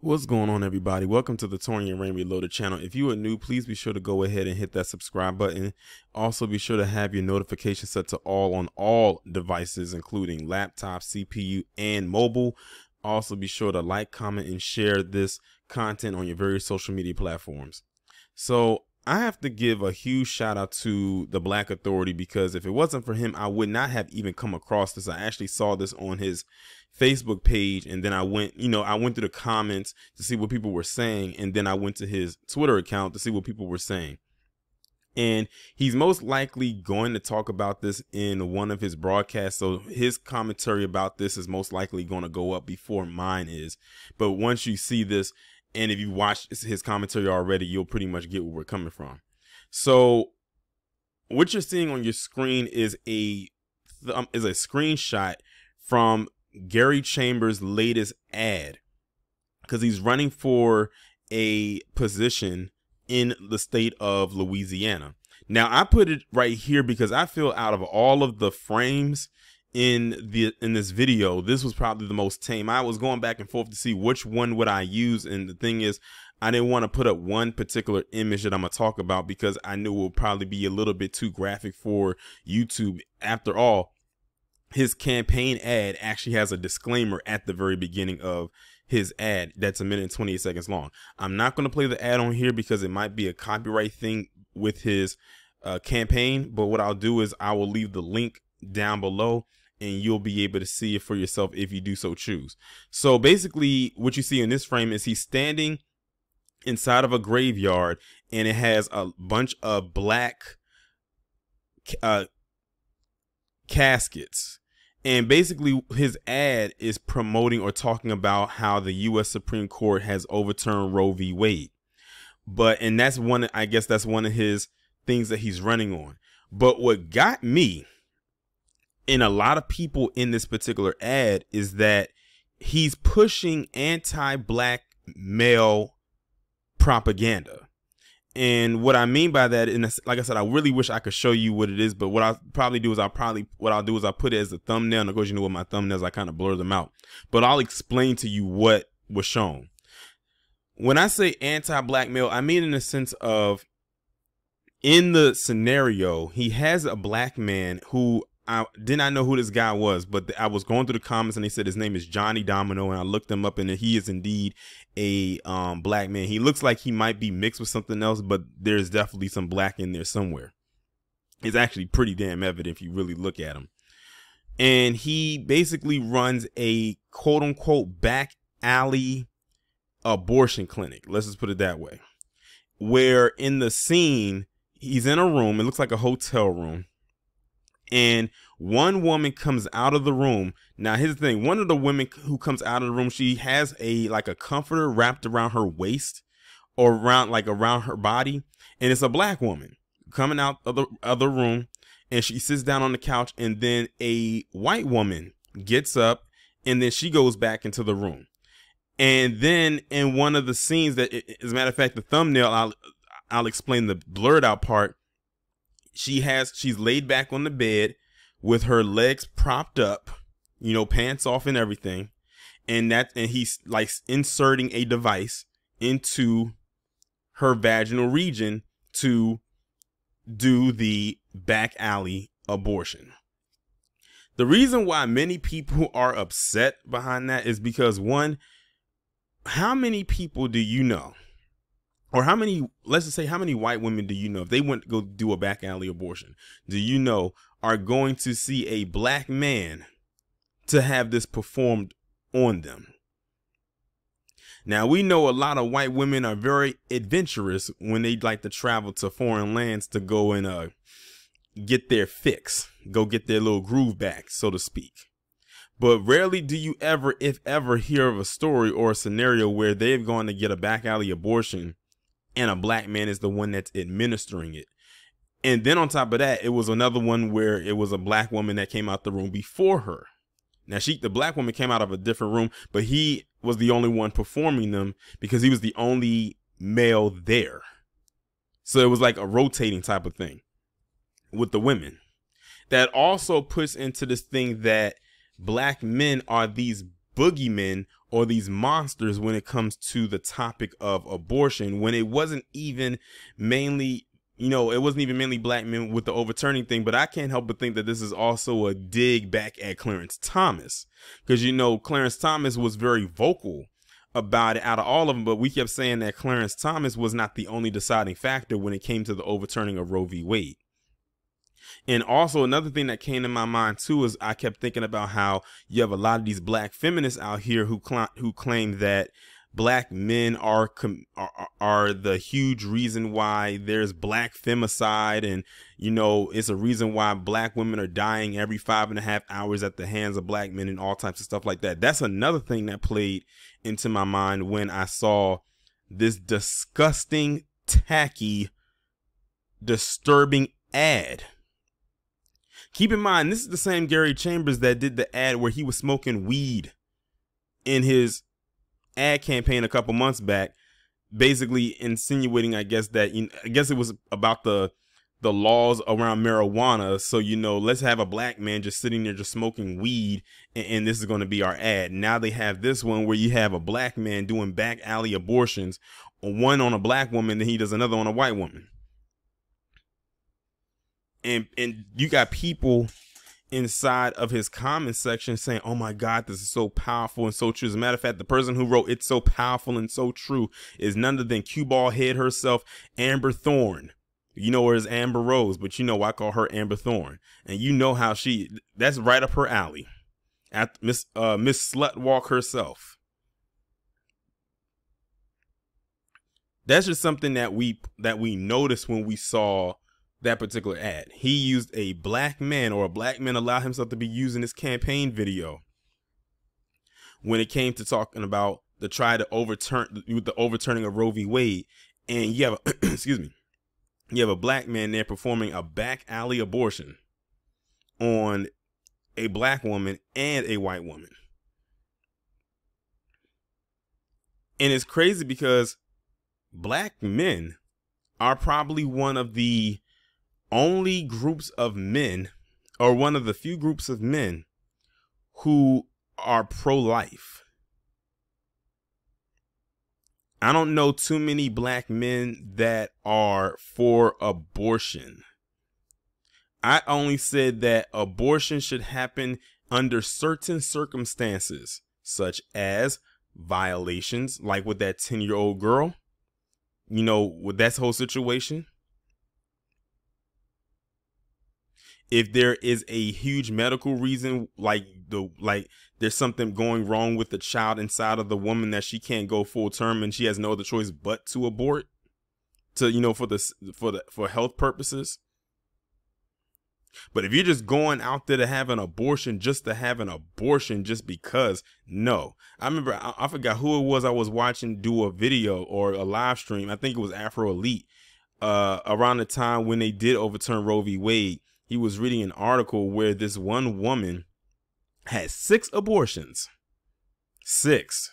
What's going on, everybody? Welcome to the Taurean Reloaded channel. If you are new, please be sure to go ahead and hit that subscribe button. Also, be sure to have your notifications set to all on all devices, including laptop, CPU, and mobile. Also, be sure to like, comment, and share this content on your various social media platforms. So I have to give a huge shout out to the Black Authority, because if it wasn't for him, I would not have even come across this. I actually saw this on his Facebook page, and then I went through the comments to see what people were saying, and then I went to his Twitter account to see what people were saying. And he's most likely going to talk about this in one of his broadcasts, so his commentary about this is most likely going to go up before mine is. But once you see this, and if you watch his commentary already, you'll pretty much get where we're coming from. So what you're seeing on your screen is a screenshot from Gary Chambers' latest ad, because he's running for a position in the state of Louisiana. Now, I put it right here because I feel out of all of the frames in this video, this was probably the most tame. I was going back and forth to see which one would I use, and the thing is, I didn't want to put up one particular image that I'm gonna talk about because I knew it would probably be a little bit too graphic for YouTube. After all, his campaign ad actually has a disclaimer at the very beginning of his ad that's 1 minute and 28 seconds long. I'm not going to play the ad on here because it might be a copyright thing with his campaign, but what I'll do is I will leave the link down below and you'll be able to see it for yourself if you do so choose. So basically what you see in this frame is he's standing inside of a graveyard, and it has a bunch of black caskets. And basically his ad is promoting or talking about how the U.S. Supreme Court has overturned Roe v. Wade. And that's I guess that's one of his things that he's running on. But what got me and a lot of people in this particular ad is that he's pushing anti-black male propaganda. And what I mean by that, and like I said, I really wish I could show you what it is, but what I'll probably do is I'll put it as a thumbnail. And of course, you know what my thumbnails, I kind of blur them out, but I'll explain to you what was shown. When I say anti-black male, I mean in the sense of, in the scenario, he has a black man who I did not know who this guy was, but I was going through the comments and they said his name is Johnny Domino, and I looked him up and he is indeed a black man. He looks like he might be mixed with something else, but there's definitely some black in there somewhere. It's actually pretty damn evident if you really look at him. And he basically runs a quote unquote back alley abortion clinic. Let's just put it that way, where in the scene, he's in a room. It looks like a hotel room. And one woman comes out of the room. Now, here's the thing. One of the women who comes out of the room, she has like a comforter wrapped around her waist or around her body. And it's a black woman coming out of the other room, and she sits down on the couch. And then a white woman gets up, and then she goes back into the room. And then in one of the scenes that, as a matter of fact, the thumbnail, I'll explain the blurred out part. She's laid back on the bed with her legs propped up, pants off and everything. And he's like inserting a device into her vaginal region to do the back alley abortion. The reason why many people are upset behind that is because, one, how many people do you know? Or let's just say, how many white women do you know, if they went to go do a back alley abortion, do you know are going to see a black man to have this performed on them? Now, we know a lot of white women are very adventurous when they like to travel to foreign lands to go and get their fix, go get their little groove back, so to speak. But rarely do you ever, if ever, hear of a story or a scenario where they've gone to get a back alley abortion and a black man is the one that's administering it. And then on top of that, it was another one where it was a black woman that came out the room before her. Now, the black woman came out of a different room, but he was the only one performing them because he was the only male there. So it was like a rotating type of thing with the women. That also puts into this thing that black men are these boogeymen or these monsters when it comes to the topic of abortion, when it wasn't even mainly, it wasn't even mainly black men with the overturning thing. But I can't help but think that this is also a dig back at Clarence Thomas, because, Clarence Thomas was very vocal about it out of all of them. But we kept saying that Clarence Thomas was not the only deciding factor when it came to the overturning of Roe v. Wade. And also another thing that came to my mind too is I kept thinking about how you have a lot of these black feminists out here who claim that black men are the huge reason why there's black femicide, and it's a reason why black women are dying every 5.5 hours at the hands of black men and all types of stuff like that. That's another thing that played into my mind when I saw this disgusting, tacky, disturbing ad. Keep in mind, this is the same Gary Chambers that did the ad where he was smoking weed in his ad campaign a couple months back, basically insinuating, I guess it was about the laws around marijuana. So, let's have a black man just sitting there just smoking weed, and this is going to be our ad. Now they have this one where you have a black man doing back alley abortions, one on a black woman, then he does another on a white woman. And you got people inside of his comment section saying, oh my God, this is so powerful and so true. As a matter of fact, the person who wrote "It's so powerful and so true" is none other than cue ball head herself, Amber Thorne. You know her as Amber Rose, but I call her Amber Thorne. And you know how that's right up her alley. At Miss Slutwalk herself. That's just something that we noticed when we saw that particular ad. He used a black man, or a black man allowed himself to be used in his campaign video when it came to talking about the overturning of Roe v. Wade. And you have you have a black man there performing a back alley abortion on a black woman and a white woman. And it's crazy because black men are probably one of the only groups of men, or one of the few groups of men, who are pro-life. I don't know too many black men that are for abortion. I only said that abortion should happen under certain circumstances, such as violations, like with that 10-year-old girl, with that whole situation. If there is a huge medical reason, like there's something going wrong with the child inside of the woman that she can't go full term and she has no other choice but to abort, for health purposes. But if you're just going out there to have an abortion just to have an abortion just because, no. I remember, I forgot who it was I was watching do a video or a live stream. I think it was Afro Elite, around the time when they did overturn Roe v. Wade. He was reading an article where this one woman had 6 abortions. 6.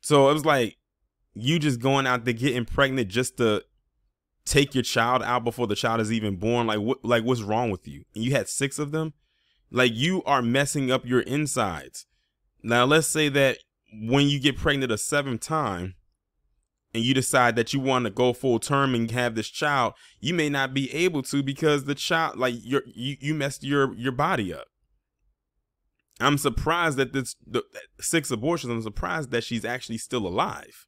So it was like, you just going out there getting pregnant just to take your child out before the child is even born. What's wrong with you? And you had 6 of them. Like, you are messing up your insides. Now, let's say that when you get pregnant a 7th time and you decide that you want to go full term and have this child, you may not be able to because the child, you messed your body up. I'm surprised that the 6 abortions, I'm surprised that she's actually still alive.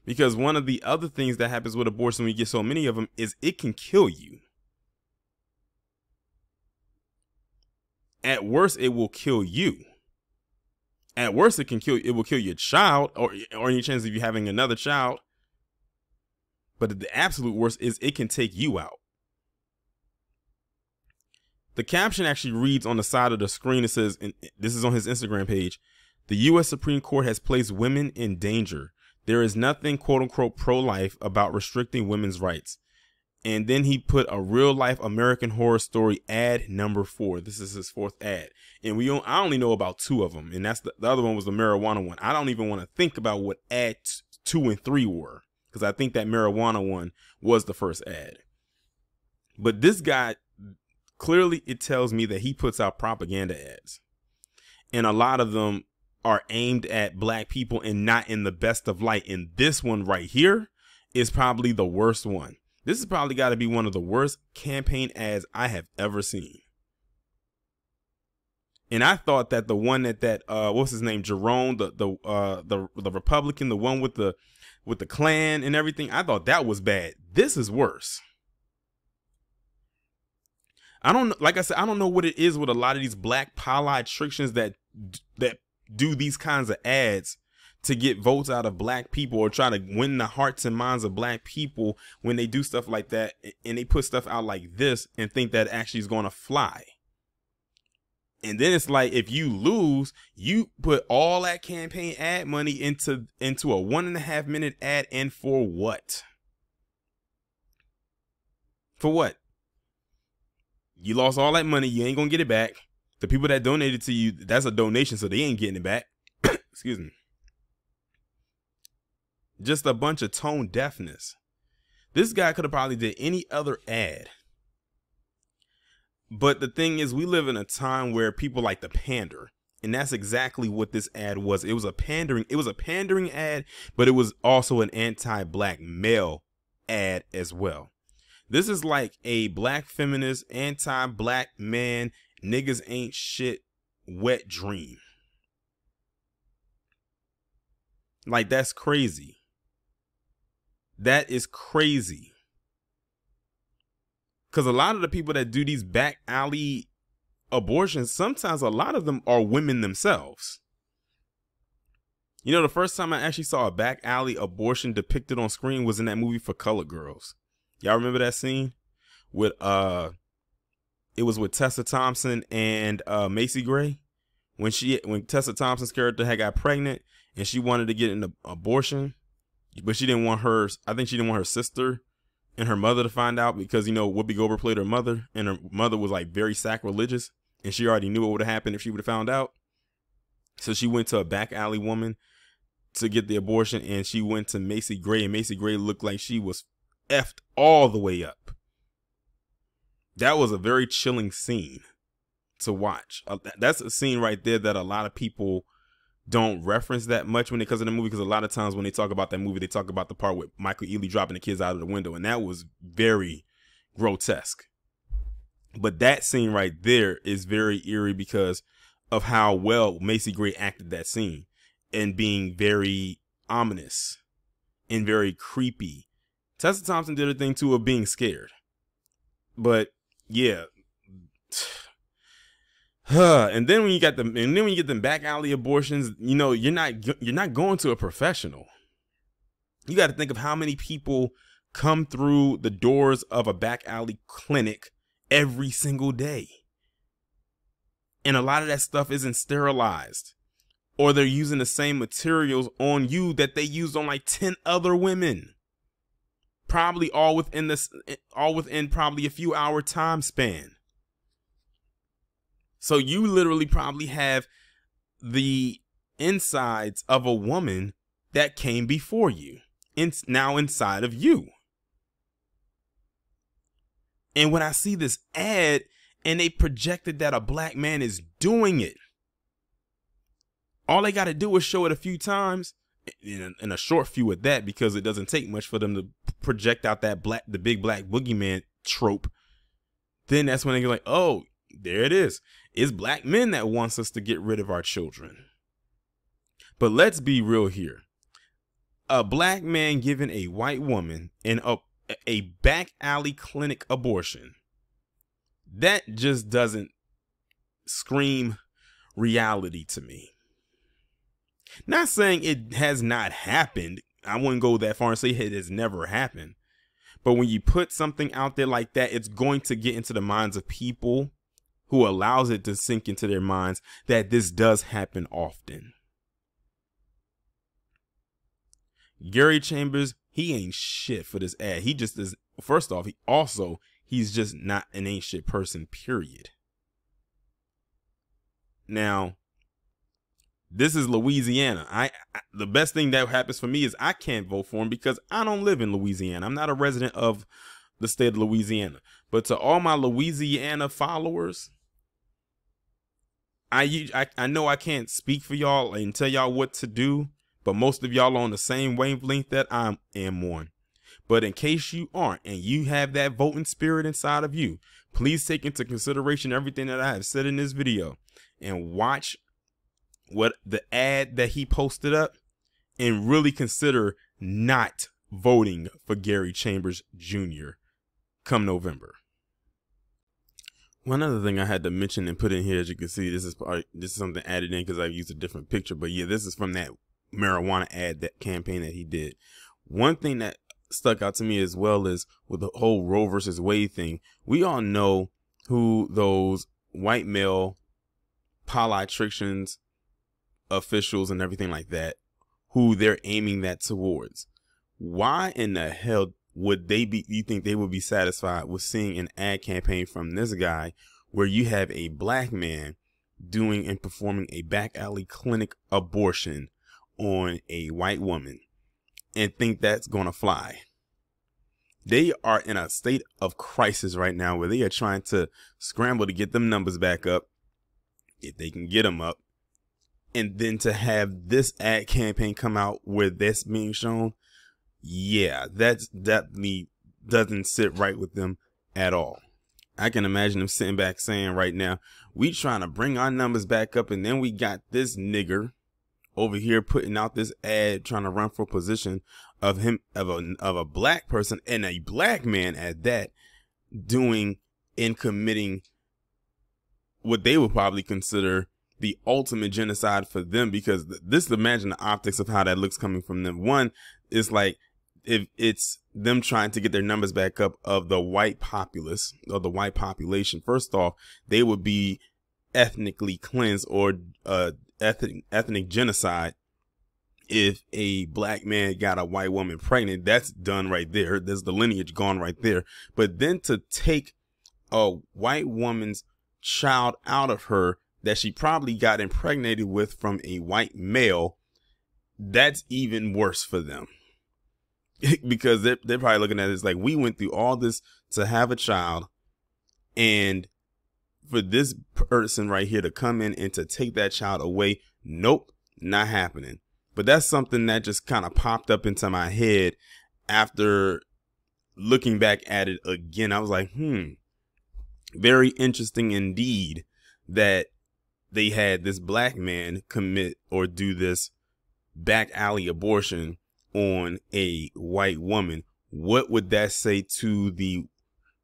Because one of the other things that happens with abortion when you get so many of them is it can kill you. At worst, it will kill you. At worst, it will kill your child or any chance of you having another child. But the absolute worst is it can take you out. The caption actually reads on the side of the screen. It says, and this is on his Instagram page, "The U.S. Supreme Court has placed women in danger. There is nothing, quote unquote, pro-life about restricting women's rights." And then he put a real life American Horror Story ad number 4. This is his 4th ad. And I only know about 2 of them. And that's the other one was the marijuana one. I don't even want to think about what ad 2 and 3 were, because I think that marijuana one was the first ad. But this guy, clearly it tells me that he puts out propaganda ads. And a lot of them are aimed at black people and not in the best of light. And this one right here is probably the worst one. This has probably got to be one of the worst campaign ads I have ever seen. And I thought that the one that what's his name, Jerome, the Republican, the one with the Klan and everything, I thought that was bad. This is worse. I don't, like I said, I don't know what it is with a lot of these black politicians that do these kinds of ads to get votes out of black people or try to win the hearts and minds of black people when they do stuff like that, and they put stuff out like this and think that actually is going to fly. And then it's like, if you lose, you put all that campaign ad money into a 1.5 minute ad, and for what? For what? You lost all that money. You ain't gonna get it back. The people that donated to you, that's a donation, so they ain't getting it back. Excuse me. Just a bunch of tone deafness. This guy could have probably did any other ad. But the thing is, we live in a time where people like to pander. And that's exactly what this ad was. It was a pandering ad, but it was also an anti-black male ad as well. This is like a black feminist, anti-black man, niggas ain't shit, wet dream. Like, that's crazy. That is crazy. Because a lot of the people that do these back alley abortions, sometimes a lot of them are women themselves. You know, the first time I actually saw a back alley abortion depicted on screen was in that movie For Colored Girls. Y'all remember that scene with it was with Tessa Thompson and Macy Gray, when Tessa Thompson's character had got pregnant and she wanted to get an abortion, but she didn't want her, I think she didn't want her sister and her mother to find out, because, you know, Whoopi Goldberg played her mother, and her mother was like very sacrilegious, and she already knew what would have happened if she would have found out. So she went to a back alley woman to get the abortion, and she went to Macy Gray, and Macy Gray looked like she was effed all the way up. That was a very chilling scene to watch. That's a scene right there that a lot of people don't reference that much when it comes to the movie, because a lot of times when they talk about that movie, they talk about the part with Michael Ealy dropping the kids out of the window, and that was very grotesque. But that scene right there is very eerie because of how well Macy Gray acted that scene, and being very ominous and very creepy. Tessa Thompson did her thing too of being scared. But yeah. And then when you get them back alley abortions, you know, you're not going to a professional. You got to think of how many people come through the doors of a back alley clinic every single day. And a lot of that stuff isn't sterilized, or they're using the same materials on you that they used on like 10 other women. Probably all within probably a few hour time span. So you literally probably have the insides of a woman that came before you, now inside of you. And when I see this ad and they projected that a black man is doing it, all they got to do is show it a few times, in a short few at that, because it doesn't take much for them to project out the big black boogeyman trope. Then that's when they go like, oh, there it is. It's black men that wants us to get rid of our children. But let's be real here. A black man giving a white woman a back alley clinic abortion, that just doesn't scream reality to me. Not saying it has not happened. I wouldn't go that far and say it has never happened. But when you put something out there like that, it's going to get into the minds of people, who allows it to sink into their minds that this does happen often. Gary Chambers, he ain't shit for this ad. He just is. First off, he's just not an ain't shit person, period. Now, this is Louisiana. The best thing that happens for me is I can't vote for him because I don't live in Louisiana. I'm not a resident of the state of Louisiana. But to all my Louisiana followers, I know I can't speak for y'all and tell y'all what to do, but most of y'all are on the same wavelength that I am on. But in case you aren't and you have that voting spirit inside of you, please take into consideration everything that I have said in this video and watch what the ad that he posted up and really consider not voting for Gary Chambers Jr. come November. One other thing I had to mention and put in here, as you can see, this is something added in because I used a different picture, but yeah, this is from that marijuana ad, that campaign that he did. One thing that stuck out to me as well is with the whole Roe versus Wade thing. We all know who those white male politicians, officials, and everything like that, who they're aiming that towards. Why in the hell would they be, you think they would be satisfied with seeing an ad campaign from this guy where you have a black man doing and performing a back alley clinic abortion on a white woman and think that's going to fly? They are in a state of crisis right now where they are trying to scramble to get them numbers back up, if they can get them up. And then to have this ad campaign come out where that's being shown, yeah, that definitely doesn't sit right with them at all. I can imagine them sitting back saying right now, we trying to bring our numbers back up, and then we got this nigger over here putting out this ad trying to run for position of a black person, and a black man at that, doing and committing what they would probably consider the ultimate genocide for them, because this, imagine the optics of how that looks coming from them. One is like, if it's them trying to get their numbers back up of the white populace or the white population, first off, they would be ethnically cleansed or ethnic genocide. If a black man got a white woman pregnant, that's done right there. There's the lineage gone right there. But then to take a white woman's child out of her that she probably got impregnated with from a white male, that's even worse for them. Because they're probably looking at it as like, we went through all this to have a child, and for this person right here to come in and to take that child away, nope, not happening. But that's something that just kind of popped up into my head after looking back at it again. I was like, very interesting indeed that they had this black man commit or do this back alley abortion on a white woman. What would that say to the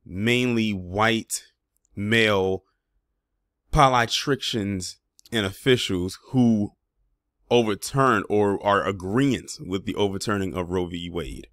mainly white male politicians and officials who overturned or are agreeant with the overturning of Roe v. Wade?